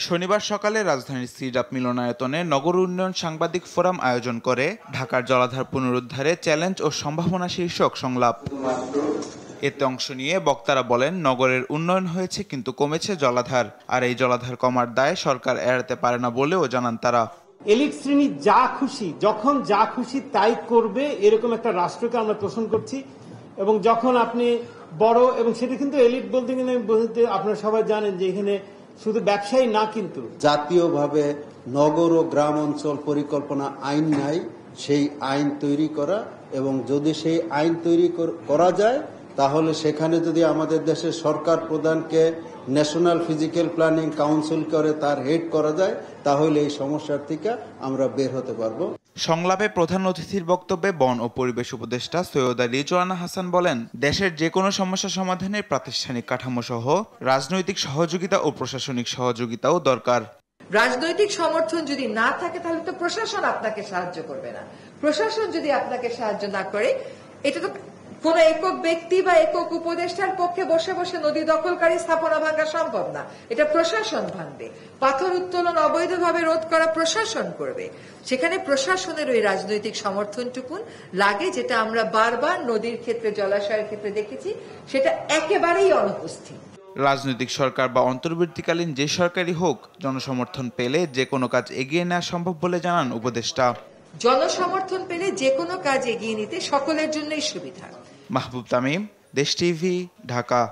শনিবার সকালে রাজধানীর সিডাপ মিলনায়তনে নগর উন্নয়ন সাংবাদিক ফোরাম আয়োজন করে ঢাকার জলাধার পুনরুদ্ধারে চ্যালেঞ্জ ও সম্ভাবনা শীর্ষক সংলাপ। এতে অংশ নিয়ে বক্তারা বলেন, নগরের উন্নয়ন হয়েছে কিন্তু কমেছে জলাধার, আর এই জলাধার কমার দায় সরকার এড়াতে পারে না বলেও জানান তারা। এলিট শ্রেণী যা খুশি যখন যা খুশি তাই করবে, এরকম একটা রাষ্ট্রকে আমরা পোষণ করছি। এবং যখন আপনি বড়, এবং সেটা কিন্তু এলিট বলতে আপনারা সবাই জানেন যে এখানে শুধু ব্যবসায়ী না, কিন্তু জাতীয়ভাবে নগর ও গ্রাম অঞ্চল পরিকল্পনা আইন নাই, সেই আইন তৈরি করা, এবং যদি সেই আইন তৈরি করা যায় তাহলে সেখানে যদি আমাদের দেশের সরকার প্রধানকে ন্যাশনাল ফিজিক্যাল প্ল্যানিং কাউন্সিল করে তার হেড করা যায়, তাহলে এই সমস্যার থেকে আমরা বের হতে পারবো। সংলাপে প্রধান অতিথির বক্তব্যে বন ও পরিবেশ উপদেষ্টা সৈয়দা রিজওয়ানা হাসান বলেন, দেশের যে কোনো সমস্যা সমাধানে প্রাতিষ্ঠানিক কাঠামো সহ রাজনৈতিক সহযোগিতা ও প্রশাসনিক সহযোগিতাও দরকার। রাজনৈতিক সমর্থন যদি না থাকে তাহলে তো প্রশাসন আপনাকে সাহায্য করবে না। প্রশাসন যদি আপনাকে সাহায্য না করে, এটা তো কোন একক ব্যক্তি বা একক উপদেষ্টার পক্ষে বসে বসে নদী দখলকারী স্থাপনা ভাঙা সম্ভব না। এটা প্রশাসন ভাঙবে। পাথর উত্তোলন অবৈধভাবে রোধ করা প্রশাসন করবে। সেখানে প্রশাসনের ওই রাজনৈতিক সমর্থনটুকুন লাগে, যেটা আমরা বারবার নদীর ক্ষেত্রে, জলাশয়ের ক্ষেত্রে দেখেছি, সেটা একেবারেই অনুপস্থিত। রাজনৈতিক সরকার বা অন্তর্বর্তীকালীন যে সরকারই হোক, জনসমর্থন পেলে যে কোনো কাজ এগিয়ে নেওয়া সম্ভব বলে জানান উপদেষ্টা। জনসমর্থন পেলে যে কোনো কাজ এগিয়ে নিতে সকলের জন্যই সুবিধা। মাহবুব তামিম, দেশ টিভি, ঢাকা।